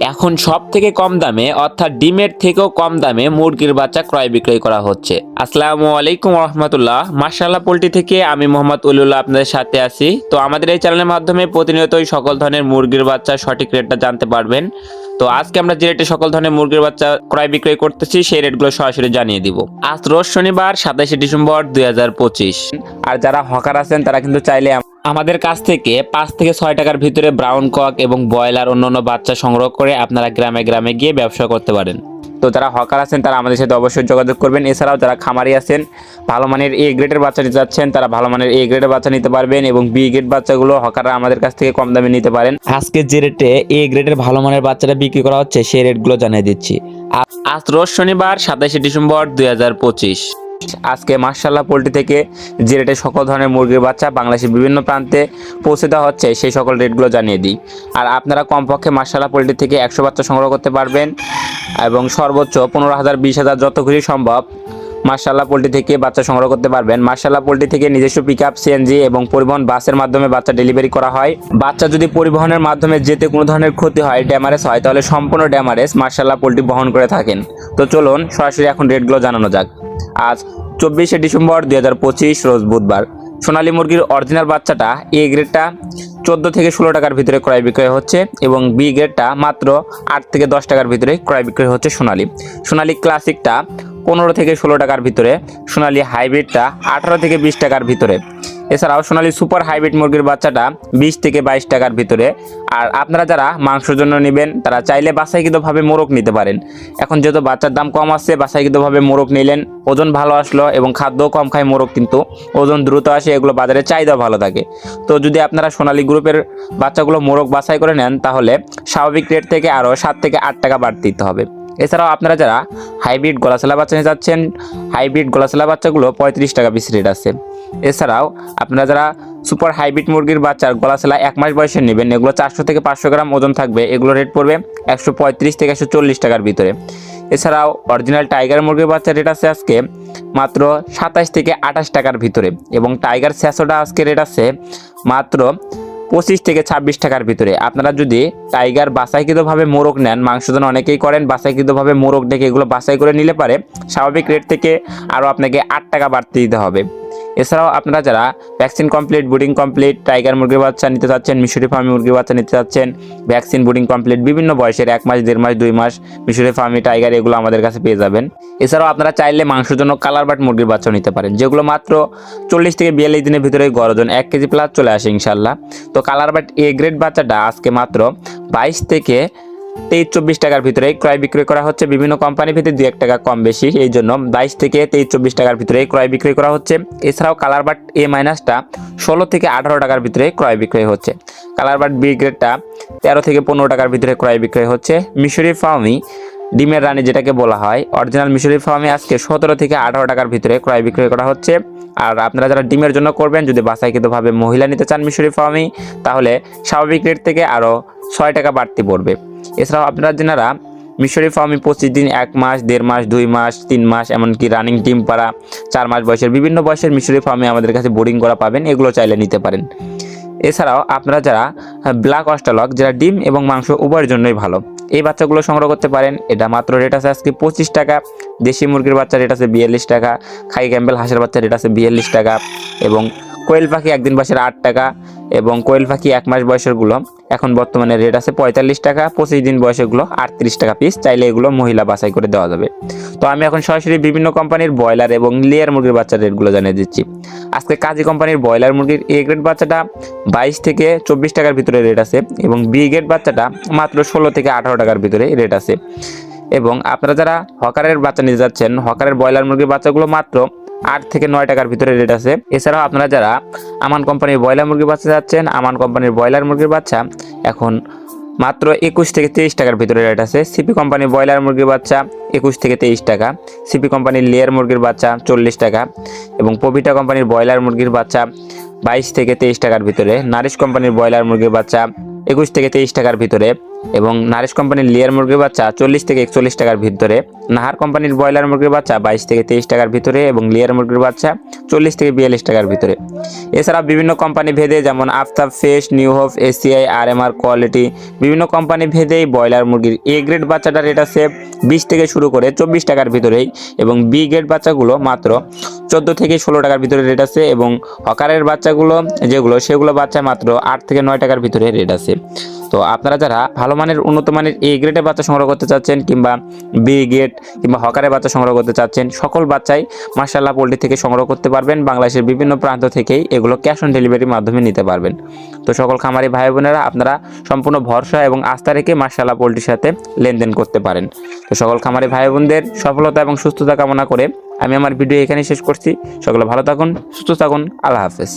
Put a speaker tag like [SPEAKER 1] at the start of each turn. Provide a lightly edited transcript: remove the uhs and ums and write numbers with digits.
[SPEAKER 1] এখন সব থেকে কম দামে অর্থাৎ ডিমের থেকেও কম দামে মুরগির বাচ্চা ক্রয় বিক্রয় করা হচ্ছে। আসসালামু আলাইকুম রহমতুল্লাহ। মাশাআল্লাহ পোল্ট্রি থেকে আমি মোহাম্মদ উলিউল্লাহ আপনাদের সাথে আছি। তো আমাদের এই চ্যানেলের মাধ্যমে প্রতিনিয়তই সকল ধরনের মুরগির বাচ্চা সঠিক রেটটা জানতে পারবেন। তো আজকে আমরা যে রেটে সকল ধরনের মুরগির বাচ্চা ক্রয় বিক্রয় করতেছি সেই রেটগুলো সরাসরি জানিয়ে দিব। আজ রোজ শনিবার 27 ডিসেম্বর 2025। আর যারা হকার আছেন তারা কিন্তু চাইলে আমাদের কাছ থেকে 5 থেকে 6 টাকার ভিতরে ব্রাউন কক এবং ব্রয়লার অন্যান্য বাচ্চা সংগ্রহ করে আপনারা গ্রামে গ্রামে গিয়ে ব্যবসা করতে পারেন। তো যারা হকার আছেন তারা আমাদের সাথে অবশ্যই যোগাযোগ করবেন। এছাড়াও যারা খামারি আছেন ভালো মানের এ গ্রেডের বাচ্চা নিতে যাচ্ছেন তারা ভালো মানের এ গ্রেডের বাচ্চা নিতে পারবেন এবং বি গ্রেড বাচ্চাগুলো হকাররা আমাদের কাছ থেকে কম দামে নিতে পারেন। আজকে যে রেটে এ গ্রেডের ভালো মানের বাচ্চাটা বিক্রি করা হচ্ছে সেই রেটগুলো জানিয়ে দিচ্ছি। আজ রোজ শনিবার 27 ডিসেম্বর 2025। আজকে মাশাআল্লাহ পোল্ট্রি থেকে যে রেটে সকল ধরনের মুরগির বাচ্চা বাংলাদেশের বিভিন্ন প্রান্তে পৌঁছে দেওয়া হচ্ছে সেই সকল রেটগুলো জানিয়ে দিই। আর আপনারা কমপক্ষে মাশাআল্লাহ পোল্ট্রি থেকে 100 বাচ্চা সংগ্রহ করতে পারবেন এবং সর্বোচ্চ 15,000 20,000 যত খুশি সম্ভব মাশাআল্লাহ পোল্ট্রি থেকে বাচ্চা সংগ্রহ করতে পারবেন। মাশাআল্লাহ পোল্ট্রি থেকে নিজস্ব পিকআপ, সিএনজি এবং পরিবহন বাসের মাধ্যমে বাচ্চা ডেলিভারি করা হয়। বাচ্চা যদি পরিবহনের মাধ্যমে যেতে কোনো ধরনের ক্ষতি হয়, ড্যামারেজ হয়, তাহলে সম্পূর্ণ ড্যামারেজ মাশাআল্লাহ পোল্ট্রি বহন করে থাকেন। তো চলুন সরাসরি এখন রেটগুলো জানানো যাক। আজ 24 ডিসেম্বর 2025 রোজ বুধবার। সোনালী মুরগির অরিজিনাল বাচ্চাটা এ গ্রেডটা 14 থেকে 16 টাকার ভিতরে ক্রয় বিক্রয় হচ্ছে এবং বি গ্রেডটা মাত্র 8 থেকে 10 টাকার ভিতরে ক্রয় বিক্রয় হচ্ছে। সোনালী ক্লাসিকটা 15 থেকে 16 টাকার ভিতরে, সোনালী হাইব্রিডটা 18 থেকে 20 টাকার ভিতরে। এছাড়াও সোনালী সুপার হাইব্রিড মুরগির বাচ্চাটা 20 থেকে 22 টাকার ভিতরে। আর আপনারা যারা মাংসের জন্য নেবেন তারা চাইলে বাছাইকৃতভাবে মোরগ নিতে পারেন। এখন যেহেতু বাচ্চার দাম কম আসছে, বাছাইকৃতভাবে মোরগ নিলেন, ওজন ভালো আসলো এবং খাদ্যও কম খায় মোরগ, কিন্তু ওজন দ্রুত আসে, এগুলো বাজারে চাহিদা ভালো থাকে। তো যদি আপনারা সোনালী গ্রুপের বাচ্চাগুলো মোরগ বাছাই করে নেন তাহলে স্বাভাবিক রেট থেকে আরও 7 থেকে 8 টাকা বাড়তি দিতে হবে। এছাড়াও আপনারা যারা হাইব্রিড গলাছেলা বাচ্চা নিতে যাচ্ছেন, হাইব্রিড গলাছেলা বাচ্চাগুলো 35 টাকা পিস রেট আছে। এছাড়াও আপনারা যারা সুপার হাইব্রিড মুরগির বাচ্চার গলাছেলা 1 মাস বয়সে নেবেন, এগুলো 400 থেকে 500 গ্রাম ওজন থাকবে, এগুলো রেট পড়বে 135 থেকে 140 টাকার ভিতরে। এছাড়াও অরিজিনাল টাইগার মুরগির বাচ্চার রেট আছে আজকে মাত্র 27 থেকে 28 টাকার ভিতরে এবং টাইগার স্যাসোটা আজকে রেট আছে মাত্র 25 থেকে 26 টাকার ভিতরে। আপনারা যদি টাইগার বাছাইকৃতভাবে মোরগ নেন, মাংস জন্য অনেকেই করেন, বাছাইকৃতভাবে মোরগ দেখে এগুলো বাছাই করে নিলে পারে স্বাভাবিক রেট থেকে আরও আপনাকে 8 টাকা বাড়তি দিতে হবে। এছাড়াও আপনারা যারা ভ্যাকসিন কমপ্লিট, বুডিং কমপ্লিট টাইগার মুরগির বাচ্চা নিতে চাচ্ছেন, মিশরি ফার্মি মুরগির বাচ্চা নিতে চাচ্ছেন, ভ্যাকসিন বুডিং কমপ্লিট বিভিন্ন বয়সের 1 মাস, 1.5 মাস, 2 মাস মিশরি ফার্মি টাইগার এগুলো আমাদের কাছে পেয়ে যাবেন। এছাড়াও আপনারা চাইলে মাংসের জন্য কালার বাট মুরগির বাচ্চাও নিতে পারেন, যেগুলো মাত্র 40 থেকে 42 দিনের ভিতরে গড় ওজন 1 কেজি প্লাস চলে আসে ইনশাল্লাহ। তো কালার বাট এ গ্রেড বাচ্চাটা আজকে মাত্র 22 থেকে 23-24 টাকার ভিতরে ক্রয় বিক্রয় করা হচ্ছে। বিভিন্ন কোম্পানি ভিত্তিক 2-1 টাকা কম বেশি, এই জন্য 22 থেকে 23-24 টাকার ভিতরে ক্রয় বিক্রয় করা হচ্ছে। এছাড়াও কালার বাট এ মাইনাসটা 16 থেকে 18 টাকার ভিতরে ক্রয় বিক্রয় হচ্ছে। কালার বাট বি গ্রেডটা 13 থেকে 15 টাকার ভিতরে ক্রয় বিক্রয় হচ্ছে। মিশরি ফার্মি ডিমের রানী যেটাকে বলা হয়, অরিজিনাল মিশরি ফার্মে আজকে 17 থেকে 18 টাকার ভিতরে ক্রয় বিক্রয় করা হচ্ছে। আর আপনারা যারা ডিমের জন্য করবেন, যদি বাছাইকৃতভাবে মহিলা নিতে চান মিশরি ফার্মি, তাহলে স্বাভাবিক রেট থেকে আরও 6 টাকা বাড়তি পড়বে। এছাড়াও আপনারা যারা মিশরি ফার্মি 25 দিন, 1 মাস, 1.5 মাস, 2 মাস, 3 মাস, এমনকি রানিং ডিম পাড়া 4 মাস বয়সের বিভিন্ন বয়সের মিশরি ফার্মে আমাদের কাছে বোর্ডিং করা পাবেন, এগুলো চাইলে নিতে পারেন। এছাড়াও আপনারা যারা ব্ল্যাক অস্ট্রালক, যারা ডিম এবং মাংস উভয়ের জন্যই ভালো, এই বাচ্চাগুলো সংগ্রহ করতে পারেন। এটা মাত্র রেট আছে আজকে 25 টাকা। দেশি মুরগির বাচ্চা রেট আছে 42 টাকা, খাই ক্যাম্বেল হাঁসের বাচ্চা রেট আছে 42 টাকা এবং কোয়েল পাখি 1 দিন বয়সের 8 টাকা এবং কোয়েল পাখি 1 মাস বয়সেরগুলো এখন বর্তমানে রেট আছে 45 টাকা, 25 দিন বয়সেরগুলো 38 টাকা পিস, চাইলে এগুলো মহিলা বাছাই করে দেওয়া যাবে। তো আমি এখন সরাসরি বিভিন্ন কোম্পানির ব্রয়লার এবং লেয়ার মুরগির বাচ্চার রেটগুলো জানিয়ে দিচ্ছি। আজকে কাজী কোম্পানির ব্রয়লার মুরগির এ গ্রেড বাচ্চাটা 22 থেকে 24 টাকার ভিতরে রেট আছে এবং বি গ্রেড বাচ্চাটা মাত্র 16 থেকে 18 টাকার ভিতরে রেট আছে। এবং আপনারা যারা হকারের বাচ্চা নিতে যাচ্ছেন, হকারের ব্রয়লার মুরগির বাচ্চাগুলো মাত্র 8 থেকে 9 টাকার ভিতরে রেট আছে। এছাড়াও আপনারা যারা আমান কোম্পানির ব্রয়লার মুরগির বাচ্চা যাচ্ছেন, আমান কোম্পানির ব্রয়লার মুরগির বাচ্চা এখন মাত্র 21 থেকে 23 টাকার ভিতরে রেট আছে। সিপি কোম্পানির ব্রয়লার মুরগির বাচ্চা 21 থেকে 23 টাকা, সিপি কোম্পানির লেয়ার মুরগির বাচ্চা 40 টাকা এবং পবিটা কোম্পানির ব্রয়লার মুরগির বাচ্চা 22 থেকে 23 টাকার ভিতরে, নারিশ কোম্পানির ব্রয়লার মুরগির বাচ্চা 21 থেকে 23 টাকার ভিতরে এবং নারিশ কোম্পানির লেয়ার মুরগির বাচ্চা 40 থেকে 41 টাকার ভিতরে। নাহার কোম্পানির ব্রয়লার মুরগির বাচ্চা 22 থেকে 23 টাকার ভিতরে এবং লেয়ার মুরগির বাচ্চা 40 থেকে 42 টাকার ভিতরে। এছাড়া বিভিন্ন কোম্পানি ভেদে যেমন Aftab fresh, new hope, ACI, RMR quality, বিভিন্ন কোম্পানি ভেদেই ব্রয়লার মুরগির এ গ্রেড বাচ্চাটার রেট আছে 20 থেকে শুরু করে 24 টাকার ভিতরেই এবং বি গ্রেড বাচ্চাগুলো মাত্র 14 থেকে 16 টাকার ভিতরে রেট আছে এবং হকারের বাচ্চাগুলো সেগুলো বাচ্চা মাত্র 8 থেকে 9 টাকার ভিতরে রেট আছে। তো আপনারা যারা ভালো মানের উন্নত মানের এ গ্রেডের বাচ্চা সংগ্রহ করতে চাচ্ছেন কিংবা বি গ্রেড কিংবা হকারের বাচ্চা সংগ্রহ করতে চাচ্ছেন, সকল বাচ্চাই মাশাআল্লাহ পোল্ট্রি থেকে সংগ্রহ করতে পারবেন। বাংলাদেশের বিভিন্ন প্রান্ত থেকেই এগুলো ক্যাশ অন ডেলিভারির মাধ্যমে নিতে পারবেন। তো সকল খামারি ভাই বোনেরা আপনারা সম্পূর্ণ ভরসা এবং আস্থা রেখে মাশাআল্লাহ পোল্ট্রির সাথে লেনদেন করতে পারেন। তো সকল খামারি ভাই বোনদের সফলতা এবং সুস্থতা কামনা করে আমি আমার ভিডিও এখানে শেষ করছি। সকলে ভালো থাকুন, সুস্থ থাকুন, আল্লাহ হাফেজ।